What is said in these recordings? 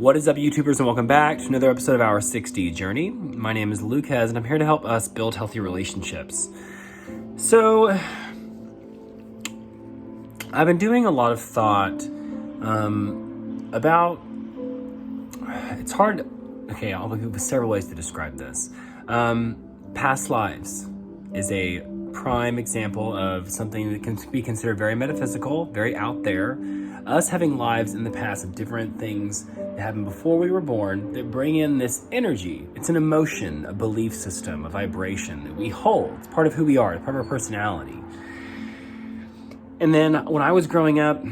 What is up, YouTubers, and welcome back to another episode of our 6D Journey. My name is Lucas, and I'm here to help us build healthy relationships. So, I've been doing a lot of thought about, it's hard, okay, I'll give several ways to describe this. Past lives is a prime example of something that can be considered very metaphysical, very out there. Us having lives in the past of different things that happened before we were born that bring in this energy. It's an emotion, a belief system, a vibration that we hold. It's part of who we are, it's part of our personality. And then when I was growing up,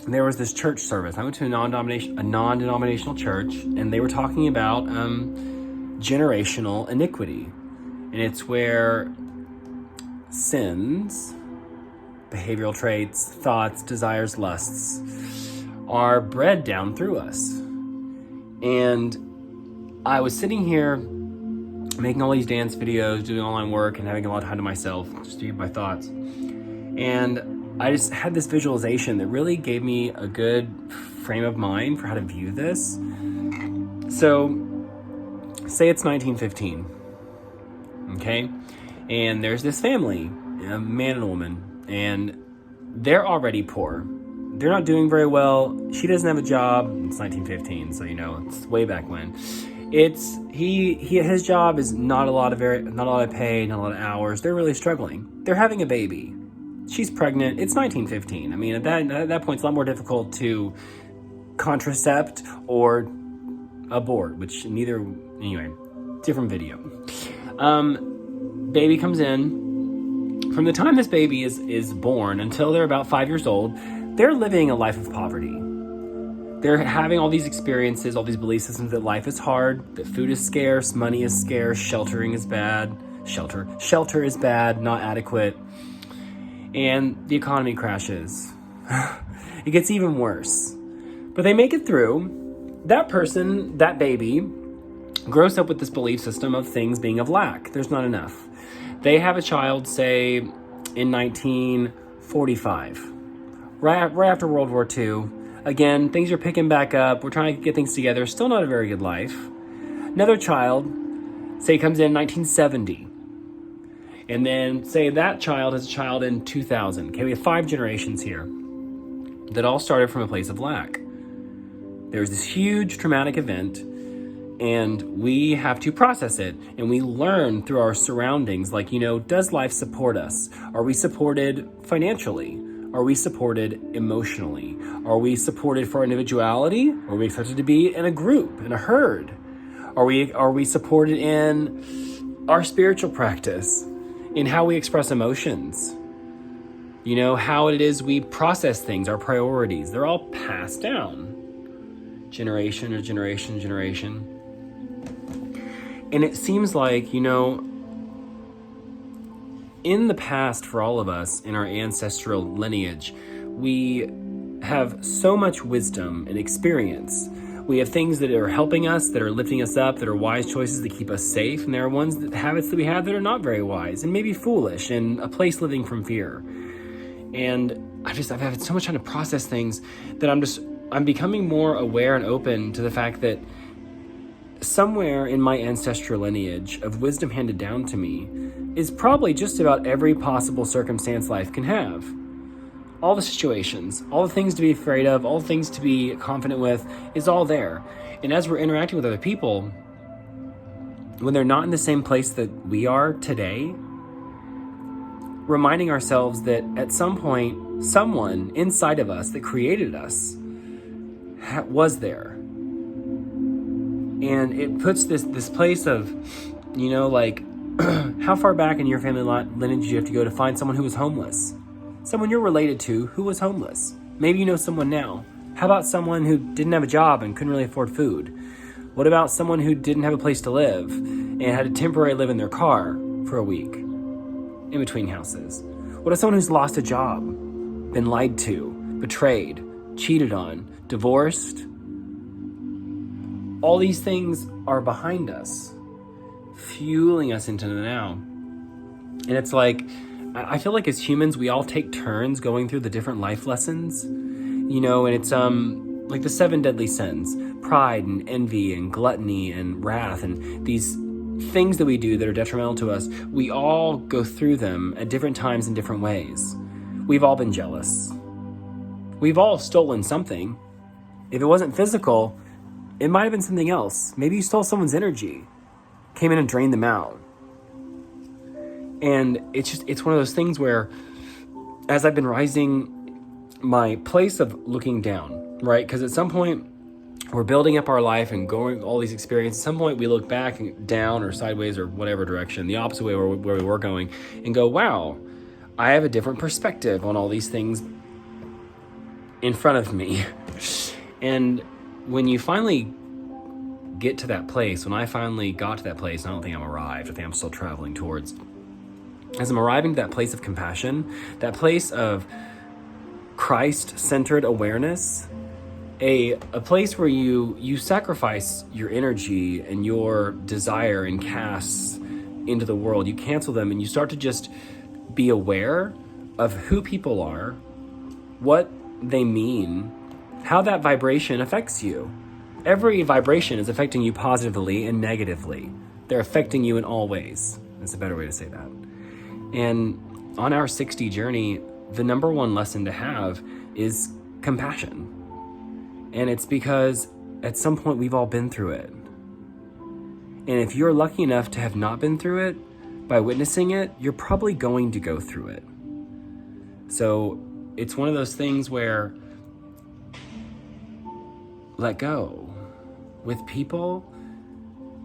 there was this church service. I went to a non-denominational church, and they were talking about generational iniquity. And it's where sins, behavioral traits, thoughts, desires, lusts are bred down through us. And I was sitting here making all these dance videos, doing online work, and having a lot of time to myself, just to get my thoughts. And I just had this visualization that really gave me a good frame of mind for how to view this. So, say it's 1915, okay? And there's this family, a man and a woman, and they're already poor. They're not doing very well. She doesn't have a job. It's 1915, so it's way back when. His job is not a lot of pay, not a lot of hours. They're really struggling. They're having a baby. She's pregnant. It's 1915. I mean, at that point, it's a lot more difficult to contracept or abort, different video. Baby comes in. From the time this baby is born until they're about 5 years old, they're living a life of poverty. They're having all these experiences, all these belief systems that life is hard, that food is scarce, money is scarce, shelter is bad, not adequate, and the economy crashes. It gets even worse. But they make it through. That person, that baby, grows up with this belief system of things being of lack. There's not enough. They have a child, say, in 1945, right after World War II. Again, things are picking back up. We're trying to get things together. Still not a very good life. Another child, say, comes in 1970. And then, say, that child has a child in 2000. Okay, we have 5 generations here that all started from a place of lack. There's this huge traumatic event, and we have to process it, and we learn through our surroundings, like, does life support us? Are we supported financially? Are we supported emotionally? Are we supported for individuality? Are we expected to be in a group, in a herd? Are we supported in our spiritual practice, in how we express emotions? How it is we process things, our priorities. They're all passed down, generation to generation. And it seems like, in the past, for all of us, in our ancestral lineage, we have so much wisdom and experience. We have things that are helping us, that are lifting us up, that are wise choices that keep us safe. And there are habits that we have that are not very wise and maybe foolish, and a place living from fear. And I've had so much time to process things that I'm becoming more aware and open to the fact that somewhere in my ancestral lineage of wisdom handed down to me is probably just about every possible circumstance life can have. All the situations, all the things to be afraid of, all the things to be confident with is all there. And as we're interacting with other people, when they're not in the same place that we are today, reminding ourselves that at some point, someone inside of us that created us was there. And it puts this place of, how far back in your family lineage do you have to go to find someone who was homeless? Someone you're related to who was homeless. Maybe you know someone now. How about someone who didn't have a job and couldn't really afford food? What about someone who didn't have a place to live and had to temporarily live in their car for a week in between houses? What about someone who's lost a job, been lied to, betrayed, cheated on, divorced? All these things are behind us, fueling us into the now. And it's like, I feel like as humans, we all take turns going through the different life lessons, and it's like the 7 deadly sins, pride and envy and gluttony and wrath, and these things that we do that are detrimental to us, we all go through them at different times in different ways. We've all been jealous. We've all stolen something. If it wasn't physical, it might have been something else. Maybe you stole someone's energy, came in and drained them out. And it's one of those things where, as I've been rising my place of looking down, right? Because at some point, we're building up our life and going all these experiences. At some point, we look back and down or sideways or whatever direction, the opposite way where we were going, and go, wow, I have a different perspective on all these things in front of me. And when you finally get to that place, when I finally got to that place, I don't think I'm arrived, I think I'm still traveling towards, as I'm arriving to that place of compassion, that place of Christ-centered awareness, a place where you sacrifice your energy and your desire and casts into the world. You cancel them and you start to just be aware of who people are, what they mean, how that vibration affects you. Every vibration is affecting you positively and negatively. They're affecting you in all ways. That's a better way to say that. And on our 60 journey, the number one lesson to have is compassion. And it's because at some point we've all been through it. And if you're lucky enough to have not been through it, by witnessing it, you're probably going to go through it. So it's one of those things where let go. With people,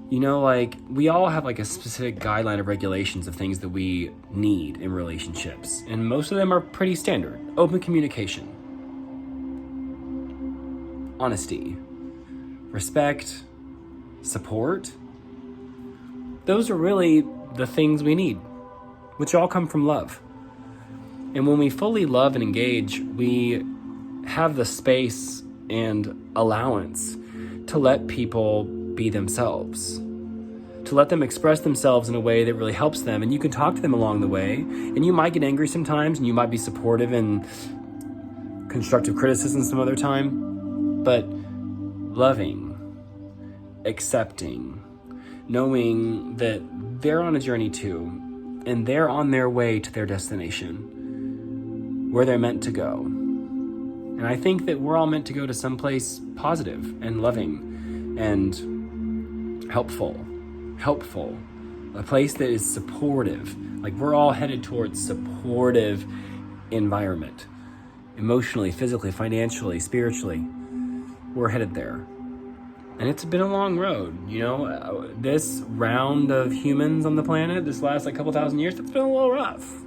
you know, like we all have like a specific guideline of regulations of things that we need in relationships. And most of them are pretty standard. Open communication, honesty, respect, support. Those are really the things we need, which all come from love. And when we fully love and engage, we have the space and allowance to let people be themselves, to let them express themselves in a way that really helps them. And you can talk to them along the way, and you might get angry sometimes, and you might be supportive and constructive criticism some other time, but loving, accepting, knowing that they're on a journey too, and they're on their way to their destination, where they're meant to go. And I think that we're all meant to go to someplace positive and loving and helpful, a place that is supportive. Like we're all headed towards supportive environment, emotionally, physically, financially, spiritually. We're headed there. And it's been a long road, you know, this round of humans on the planet, this last like couple thousand years, it's been a little rough.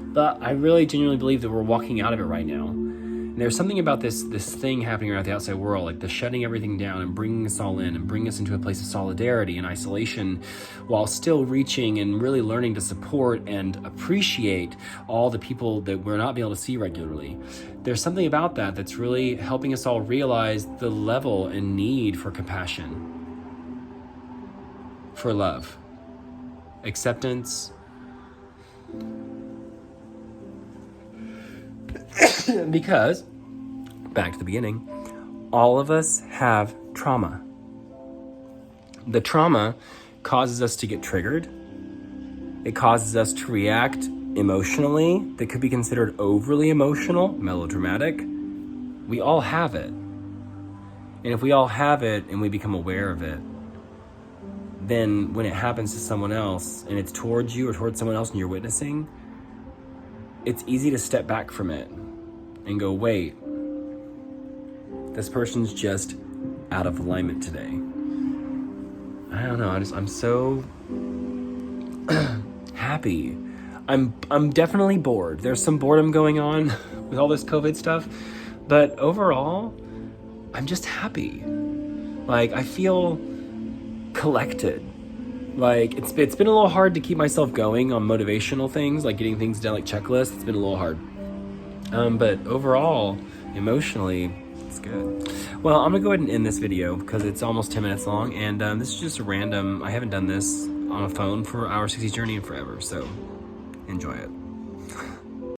But I really genuinely believe that we're walking out of it right now. And there's something about this thing happening around the outside world, like the shutting everything down and bringing us all in and bringing us into a place of solidarity and isolation, while still reaching and really learning to support and appreciate all the people that we're not being able to see regularly. There's something about that that's really helping us all realize the level and need for compassion, for love, acceptance, because, back to the beginning, all of us have trauma. The trauma causes us to get triggered. It causes us to react emotionally that could be considered overly emotional, melodramatic. We all have it. And if we all have it and we become aware of it, then when it happens to someone else and it's towards you or towards someone else and you're witnessing, it's easy to step back from it and go, wait, this person's just out of alignment today. I don't know, I'm so happy. I'm definitely bored. There's some boredom going on with all this COVID stuff, but overall, I'm just happy. Like, I feel collected. Like, it's been a little hard to keep myself going on motivational things, like getting things done, like checklists. It's been a little hard. But overall, emotionally, it's good. Well, I'm gonna go ahead and end this video because it's almost 10 minutes long, and this is just a random, I haven't done this on a phone for our 60 journey in forever, so enjoy it.